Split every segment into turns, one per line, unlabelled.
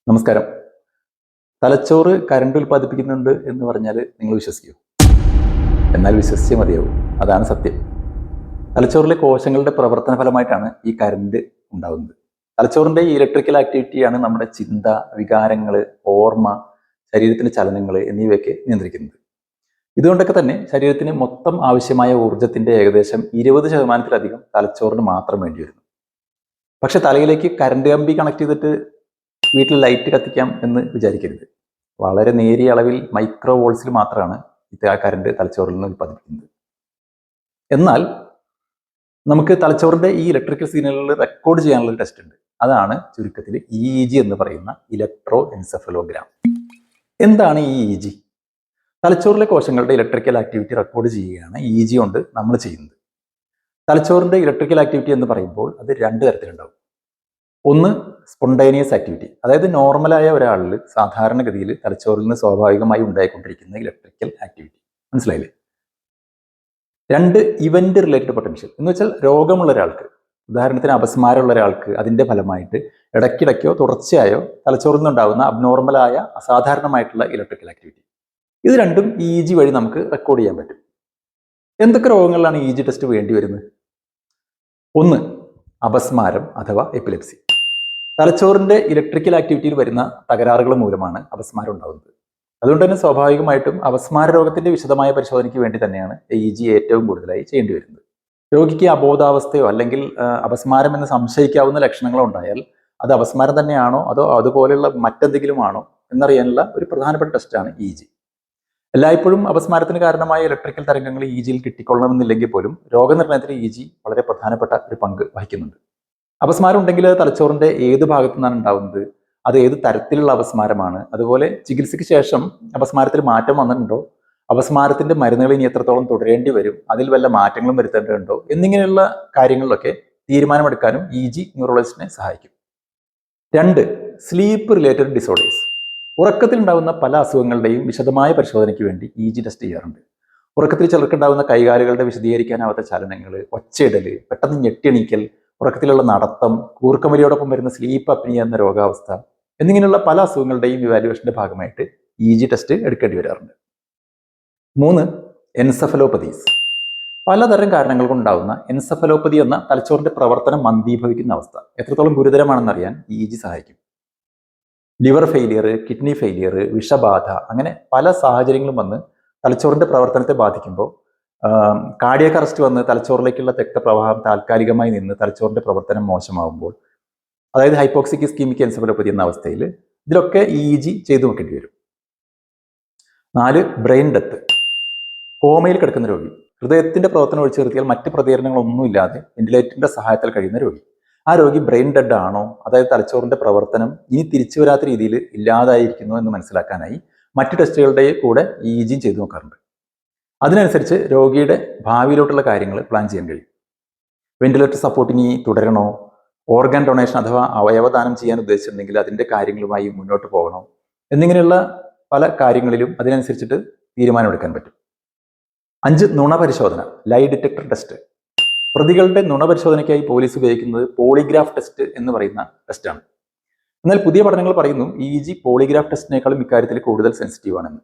നമസ്കാരം. തലച്ചോറ് കരണ്ട് ഉൽപ്പാദിപ്പിക്കുന്നുണ്ട് എന്ന് പറഞ്ഞാൽ നിങ്ങൾ വിശ്വസിക്കൂ? എന്നാൽ വിശ്വസിച്ചേ മതിയാവും. അതാണ് സത്യം. തലച്ചോറിലെ കോശങ്ങളുടെ പ്രവർത്തന ഫലമായിട്ടാണ് ഈ കരണ്ട് ഉണ്ടാകുന്നത്. തലച്ചോറിന്റെ ഈ ഇലക്ട്രിക്കൽ ആക്ടിവിറ്റിയാണ് നമ്മുടെ ചിന്ത, വികാരങ്ങൾ, ഓർമ്മ, ശരീരത്തിന്റെ ചലനങ്ങൾ എന്നിവയൊക്കെ നിയന്ത്രിക്കുന്നത്. ഇതുകൊണ്ടൊക്കെ തന്നെ ശരീരത്തിന് മൊത്തം ആവശ്യമായ ഊർജത്തിന്റെ ഏകദേശം 20% തലച്ചോറിന് മാത്രം വേണ്ടി വരുന്നു. പക്ഷെ തലയിലേക്ക് കരണ്ട് കമ്പി കണക്ട് ചെയ്തിട്ട് വീട്ടിൽ ലൈറ്റ് കത്തിക്കാം എന്ന് വിചാരിക്കരുത്. വളരെ നേരിയ അളവിൽ മൈക്രോ വോൾട്സിൽ മാത്രമാണ് കരണ്ട് തലച്ചോറിൽ നിന്ന് ഉൽപ്പാദിപ്പിക്കുന്നത്. എന്നാൽ നമുക്ക് തലച്ചോറിന്റെ ഈ ഇലക്ട്രിക്കൽ സിഗ്നലുകൾ റെക്കോർഡ് ചെയ്യാനുള്ള ഒരു ടെസ്റ്റ് ഉണ്ട്. അതാണ് ചുരുക്കത്തിൽ EEG എന്ന് പറയുന്ന ഇലക്ട്രോ എൻസെഫലോഗ്രാം. എന്താണ് ഈ EEG? തലച്ചോറിലെ കോശങ്ങളുടെ ഇലക്ട്രിക്കൽ ആക്ടിവിറ്റി റെക്കോർഡ് ചെയ്യുകയാണ് EEG കൊണ്ട് നമ്മൾ ചെയ്യുന്നത്. തലച്ചോറിന്റെ ഇലക്ട്രിക്കൽ ആക്ടിവിറ്റി എന്ന് പറയുമ്പോൾ അത് രണ്ട് തരത്തിലുണ്ടാവും. ഒന്ന് സ്പോണ്ടേനിയസ് ആക്ടിവിറ്റി, അതായത് നോർമലായ ഒരാളിൽ സാധാരണഗതിയിൽ തലച്ചോറിൽ നിന്ന് സ്വാഭാവികമായി ഉണ്ടായിക്കൊണ്ടിരിക്കുന്ന ഇലക്ട്രിക്കൽ ആക്ടിവിറ്റി. മനസ്സിലായില്ലേ? രണ്ട് ഇവന്റ് റിലേറ്റഡ് പൊട്ടൻഷ്യൽ എന്ന് വെച്ചാൽ രോഗമുള്ള ഒരാൾക്ക്, ഉദാഹരണത്തിന് അപസ്മാരമുള്ള ഒരാൾക്ക് അതിന്റെ ഫലമായിട്ട് ഇടയ്ക്കിടയ്ക്കോ തുടർച്ചയായോ തലച്ചോറിൽ നിന്നുണ്ടാകുന്ന അബ്നോർമലായ അസാധാരണമായിട്ടുള്ള ഇലക്ട്രിക്കൽ ആക്ടിവിറ്റി. ഇത് രണ്ടും EEG വഴി നമുക്ക് റെക്കോർഡ് ചെയ്യാൻ പറ്റും. എന്തൊക്കെ രോഗങ്ങളിലാണ് EEG ടെസ്റ്റ് വേണ്ടി വരുന്നത്? ഒന്ന് അപസ്മാരം അഥവാ എപ്പിലെപ്സി. തലച്ചോറിന്റെ ഇലക്ട്രിക്കൽ ആക്ടിവിറ്റിയിൽ വരുന്ന തകരാറുകൾ മൂലമാണ് അപസ്മാരം ഉണ്ടാകുന്നത്. അതുകൊണ്ട് തന്നെ സ്വാഭാവികമായിട്ടും അപസ്മാര രോഗത്തിന്റെ വിശദമായ പരിശോധനയ്ക്ക് വേണ്ടി തന്നെയാണ് EEG ഏറ്റവും കൂടുതലായി ചെയ്യേണ്ടി വരുന്നത്. രോഗിക്ക് അബോധാവസ്ഥയോ അല്ലെങ്കിൽ അപസ്മാരം എന്ന് സംശയിക്കാവുന്ന ലക്ഷണങ്ങളോ ഉണ്ടായാൽ അത് അപസ്മാരം തന്നെയാണോ അതോ അതുപോലെയുള്ള മറ്റെന്തെങ്കിലും ആണോ എന്നറിയാനുള്ള ഒരു പ്രധാനപ്പെട്ട ടെസ്റ്റാണ് EEG. എല്ലായ്പ്പോഴും അപസ്മാരത്തിന് കാരണമായ ഇലക്ട്രിക്കൽ തരംഗങ്ങൾ EEGയിൽ കിട്ടിക്കൊള്ളണമെന്നില്ലെങ്കിൽ പോലും രോഗനിർണയത്തിന് EEG വളരെ പ്രധാനപ്പെട്ട ഒരു പങ്ക് വഹിക്കുന്നുണ്ട്. അപസ്മാരം ഉണ്ടെങ്കിൽ തലച്ചോറിന്റെ ഏത് ഭാഗത്തു നിന്നാണ് ഉണ്ടാവുന്നത്, അത് ഏത് തരത്തിലുള്ള അപസ്മാരമാണ്, അതുപോലെ ചികിത്സയ്ക്ക് ശേഷം അപസ്മാരത്തിൽ മാറ്റം വന്നിട്ടുണ്ടോ, അപസ്മാരത്തിന്റെ മരുന്നുകൾ ഇനി എത്രത്തോളം തുടരേണ്ടി വരും, അതിൽ വല്ല മാറ്റങ്ങളും വരുത്തേണ്ടതുണ്ടോ എന്നിങ്ങനെയുള്ള കാര്യങ്ങളിലൊക്കെ തീരുമാനമെടുക്കാനും EEG ന്യൂറോളജിസ്റ്റിനെ സഹായിക്കും. രണ്ട് സ്ലീപ്പ് റിലേറ്റഡ് ഡിസോർഡേഴ്സ്. ഉറക്കത്തിൽ ഉണ്ടാകുന്ന പല അസുഖങ്ങളുടെയും വിശദമായ പരിശോധനയ്ക്ക് വേണ്ടി EEG ടെസ്റ്റ് ചെയ്യാറുണ്ട്. ഉറക്കത്തിൽ ചിലർക്കുണ്ടാകുന്ന കൈകാലുകളുടെ വിശദീകരിക്കാനാവാത്ത ചലനങ്ങൾ, ഒച്ചയിടൽ, പെട്ടെന്ന് ഞെട്ടിയണീക്കൽ, ഉറക്കത്തിലുള്ള നടത്തം, കൂർക്കമരിയോടൊപ്പം വരുന്ന സ്ലീപ്പ് അപ്നിയ എന്ന രോഗാവസ്ഥ എന്നിങ്ങനെയുള്ള പല അസുഖങ്ങളുടെയും ഇവാലുവേഷന്റെ ഭാഗമായിട്ട് EEG ടെസ്റ്റ് എടുക്കേണ്ടി വരാറുണ്ട്. മൂന്ന് എൻസെഫലോപ്പതീസ്. പലതരം കാരണങ്ങൾ കൊണ്ടുണ്ടാകുന്ന എൻസെഫലോപ്പതി എന്ന തലച്ചോറിന്റെ പ്രവർത്തനം മന്ദീഭവിക്കുന്ന അവസ്ഥ എത്രത്തോളം ഗുരുതരമാണെന്നറിയാൻ EEG സഹായിക്കും. ലിവർ ഫെയിലിയർ, കിഡ്നി ഫെയിലിയർ, വിഷബാധ, അങ്ങനെ പല സാഹചര്യങ്ങളും വന്ന് തലച്ചോറിന്റെ പ്രവർത്തനത്തെ ബാധിക്കുമ്പോൾ കാർഡിയക് അറസ്റ്റ് വന്ന് തലച്ചോറിലേക്കുള്ള രക്തപ്രവാഹം താൽക്കാലികമായി നിന്ന് തലച്ചോറിന്റെ പ്രവർത്തനം മോശമാകുമ്പോൾ, അതായത് ഹൈപ്പോക്സിക് ഇസ്കീമിക് എൻസെഫലോപ്പതി എന്ന അവസ്ഥയിൽ ഇതിലൊക്കെ EEG ചെയ്തു നോക്കേണ്ടി വരും. 4 ബ്രെയിൻ ഡെത്ത്. കോമയിൽ കിടക്കുന്ന രോഗി, ഹൃദയത്തിന്റെ പ്രവർത്തനം ഒഴിച്ചു നിർത്തിയാൽ മറ്റ് പ്രതികരണങ്ങളൊന്നുമില്ലാതെ വെന്റിലേറ്ററിന്റെ സഹായത്താൽ കഴിയുന്ന രോഗി. ആ രോഗി ബ്രെയിൻ ഡെഡ് ആണോ, അതായത് തലച്ചോറിന്റെ പ്രവർത്തനം ഇനി തിരിച്ചു വരാത്ത രീതിയിൽ ഇല്ലാതായിരിക്കുന്നു എന്ന് മനസ്സിലാക്കാനായി മറ്റ് ടെസ്റ്റുകളുടെ കൂടെ EEG ചെയ്തു നോക്കാറുണ്ട്. അതിനനുസരിച്ച് രോഗിയുടെ ഭാവിയിലോട്ടുള്ള കാര്യങ്ങൾ പ്ലാൻ ചെയ്യാൻ കഴിയും. വെന്റിലേറ്റർ സപ്പോർട്ട് ഇനി തുടരണോ, ഓർഗൻ ഡൊണേഷൻ അഥവാ അവയവദാനം ചെയ്യാൻ ഉദ്ദേശിച്ചിട്ടുണ്ടെങ്കിൽ അതിന്റെ കാര്യങ്ങളുമായി മുന്നോട്ട് പോകണോ എന്നിങ്ങനെയുള്ള പല കാര്യങ്ങളിലും അതിനനുസരിച്ചിട്ട് തീരുമാനമെടുക്കാൻ പറ്റും. 5 നുണ പരിശോധന, ലൈ ഡിറ്റക്ടർ ടെസ്റ്റ്. പ്രതികളുടെ നുണ പരിശോധനയ്ക്കായി പോലീസ് ഉപയോഗിക്കുന്നത് പോളിഗ്രാഫ് ടെസ്റ്റ് എന്ന് പറയുന്ന ടെസ്റ്റാണ്. എന്നാൽ പുതിയ പഠനങ്ങൾ പറയുന്നു EEG പോളിഗ്രാഫ് ടെസ്റ്റിനേക്കാളും ഇക്കാര്യത്തിൽ കൂടുതൽ സെൻസിറ്റീവ് ആണെന്ന്.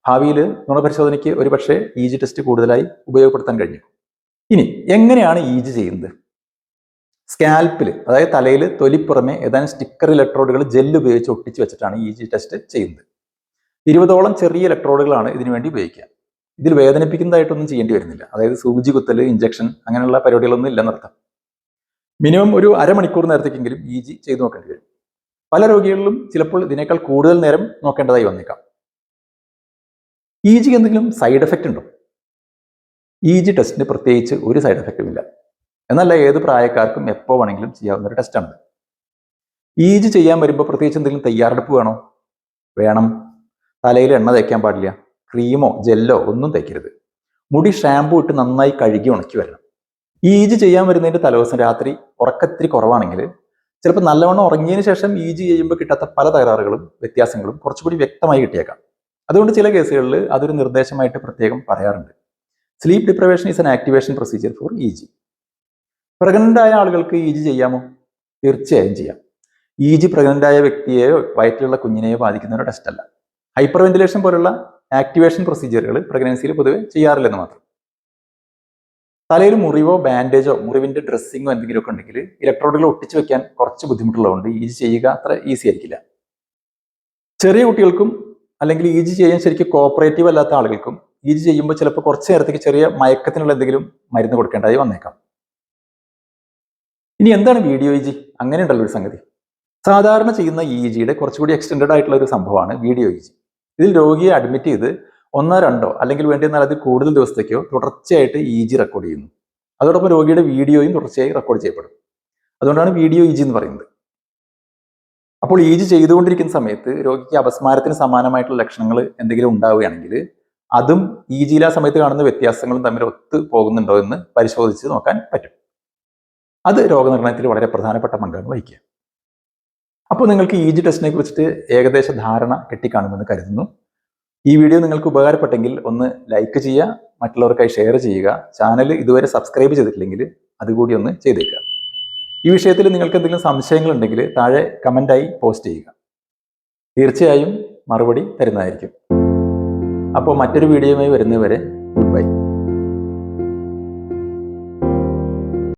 ഭാവിയിൽ നുണ പരിശോധനയ്ക്ക് ഒരുപക്ഷെ EEG ടെസ്റ്റ് കൂടുതലായി ഉപയോഗപ്പെടുത്താൻ കഴിഞ്ഞു. ഇനി എങ്ങനെയാണ് EEG ചെയ്യുന്നത്? സ്കാൽപ്പിൽ, അതായത് തലയിൽ തൊലിപ്പുറമെ ഏതാനും സ്റ്റിക്കർ ഇലക്ട്രോഡുകൾ ജെല്ല് ഉപയോഗിച്ച് ഒട്ടിച്ച് വെച്ചിട്ടാണ് EEG ടെസ്റ്റ് ചെയ്യുന്നത്. 20ഓളം ചെറിയ ഇലക്ട്രോഡുകളാണ് ഇതിനുവേണ്ടി ഉപയോഗിക്കുക. ഇതിൽ വേദനിപ്പിക്കുന്നതായിട്ടൊന്നും ചെയ്യേണ്ടി വരുന്നില്ല, അതായത് സൂചി കുത്തൽ, ഇഞ്ചക്ഷൻ അങ്ങനെയുള്ള പരിപാടികളൊന്നും ഇല്ലെന്നർത്ഥം. മിനിമം ഒരു അരമണിക്കൂർ നേരത്തേക്കെങ്കിലും EEG ചെയ്തു നോക്കേണ്ടി വരും. പല രോഗികളിലും ചിലപ്പോൾ ഇതിനേക്കാൾ കൂടുതൽ നേരം നോക്കേണ്ടതായി വന്നേക്കാം. EEG എന്തെങ്കിലും സൈഡ് എഫക്റ്റ് ഉണ്ടോ? EEG ടെസ്റ്റിന് പ്രത്യേകിച്ച് ഒരു സൈഡ് എഫക്റ്റും ഇല്ല. എന്നല്ല, ഏത് പ്രായക്കാർക്കും എപ്പോൾ വേണമെങ്കിലും ചെയ്യാവുന്ന ഒരു ടെസ്റ്റാണ്. EEG ചെയ്യാൻ വരുമ്പോൾ പ്രത്യേകിച്ച് എന്തെങ്കിലും തയ്യാറെടുപ്പ് വേണോ? വേണം. തലയിൽ എണ്ണ തേക്കാൻ പാടില്ല, ക്രീമോ ജെല്ലോ ഒന്നും തേക്കരുത്. മുടി ഷാമ്പു ഇട്ട് നന്നായി കഴുകി ഉണക്കി വരണം. EEG ചെയ്യാൻ വരുന്നതിന്റെ തലേദിവസം രാത്രി ഉറക്കത്തിരി കുറവാണെങ്കിൽ ചിലപ്പോൾ നല്ലവണ്ണം ഉറങ്ങിയതിന് ശേഷം EEG ചെയ്യുമ്പോൾ കിട്ടാത്ത പല തകരാറുകളും വ്യത്യാസങ്ങളും കുറച്ചുകൂടി വ്യക്തമായി കിട്ടിയേക്കാം. അതുകൊണ്ട് ചില കേസുകളിൽ അതൊരു നിർദ്ദേശമായിട്ട് പ്രത്യേകം പറയാറുണ്ട്. Sleep deprivation is an activation procedure for EEG. Pregnant ആയ ആളുകൾക്ക് EEG ചെയ്യാമോ? തീർച്ചയായും ചെയ്യാം. EG പ്രഗ്നന്റ് ആയ വ്യക്തിയെയോ വയറ്റിലുള്ള കുഞ്ഞിനെയോ ബാധിക്കുന്ന ഒരു ടെസ്റ്റ് അല്ല. ഹൈപ്പർ വെന്റിലേഷൻ പോലുള്ള ആക്ടിവേഷൻ പ്രൊസീജിയറുകൾ പ്രഗ്നൻസിയിൽ പൊതുവെ ചെയ്യാറില്ലെന്ന് മാത്രം. തലയിൽ മുറിവോ ബാൻഡേജോ മുറിവിന്റെ ഡ്രസ്സിങ്ങോ എന്തെങ്കിലുമൊക്കെ ഉണ്ടെങ്കിൽ ഇലക്ട്രോഡുകൾ ഒട്ടിച്ചു വെക്കാൻ കുറച്ച് ബുദ്ധിമുട്ടുള്ളതുകൊണ്ട് EG ചെയ്യുക അത്ര ഈസി ആയിരിക്കില്ല. ചെറിയ കുട്ടികൾക്കും അല്ലെങ്കിൽ EG ചെയ്യാൻ ശരിക്കും കോപ്പറേറ്റീവ് അല്ലാത്ത ആളുകൾക്കും EG ചെയ്യുമ്പോൾ ചിലപ്പോൾ കുറച്ച് നേരത്തേക്ക് ചെറിയ മയക്കത്തിനുള്ള എന്തെങ്കിലും മരുന്ന് കൊടുക്കേണ്ടതായി വന്നേക്കാം. ഇനി എന്താണ് വീഡിയോ EG? അങ്ങനെയുണ്ടല്ലോ ഒരു സംഗതി. സാധാരണ ചെയ്യുന്ന EGയുടെ കുറച്ചുകൂടി എക്സ്റ്റെൻഡഡ് ആയിട്ടുള്ള ഒരു സംഭവമാണ് വീഡിയോ EG. ഇതിൽ രോഗിയെ അഡ്മിറ്റ് ചെയ്ത് 1-2 അല്ലെങ്കിൽ വേണ്ടിയെന്നാൽ അതിൽ കൂടുതൽ ദിവസത്തേക്കോ തുടർച്ചയായിട്ട് EG റെക്കോർഡ് ചെയ്യുന്നു. അതോടൊപ്പം രോഗിയുടെ വീഡിയോയും തുടർച്ചയായി റെക്കോർഡ് ചെയ്യപ്പെടും. അതുകൊണ്ടാണ് വീഡിയോ EG എന്ന് പറയുന്നത്. അപ്പോൾ EG ചെയ്തുകൊണ്ടിരിക്കുന്ന സമയത്ത് രോഗിക്ക് അപസ്മാരത്തിന് സമാനമായിട്ടുള്ള ലക്ഷണങ്ങൾ എന്തെങ്കിലും ഉണ്ടാവുകയാണെങ്കിൽ അതും EGയിൽ ആ സമയത്ത് കാണുന്ന വ്യത്യാസങ്ങളും തമ്മിൽ ഒത്തു പോകുന്നുണ്ടോ എന്ന് പരിശോധിച്ച് നോക്കാൻ പറ്റും. അത് രോഗനിർണയത്തിൽ വളരെ പ്രധാനപ്പെട്ട പങ്കാണ് വഹിക്കുക. അപ്പോൾ നിങ്ങൾക്ക് EG ടെസ്റ്റിനെ കുറിച്ചിട്ട് ഏകദേശ ധാരണ കിട്ടിക്കാണുമെന്ന് കരുതുന്നു. ഈ വീഡിയോ നിങ്ങൾക്ക് ഉപകാരപ്പെട്ടെങ്കിൽ ഒന്ന് ലൈക്ക് ചെയ്യുക, മറ്റുള്ളവർക്കായി ഷെയർ ചെയ്യുക. ചാനൽ ഇതുവരെ സബ്സ്ക്രൈബ് ചെയ്തിട്ടില്ലെങ്കിൽ അതുകൂടി ഒന്ന് ചെയ്തേക്കുക. ഈ വിഷയത്തിൽ നിങ്ങൾക്ക് എന്തെങ്കിലും സംശയങ്ങൾ ഉണ്ടെങ്കിൽ താഴെ കമൻ്റായി പോസ്റ്റ് ചെയ്യുക. തീർച്ചയായും മറുപടി തരുന്നതായിരിക്കും. അപ്പോൾ മറ്റൊരു വീഡിയോയുമായി വരുന്നവരെ ഗുഡ് ബൈ.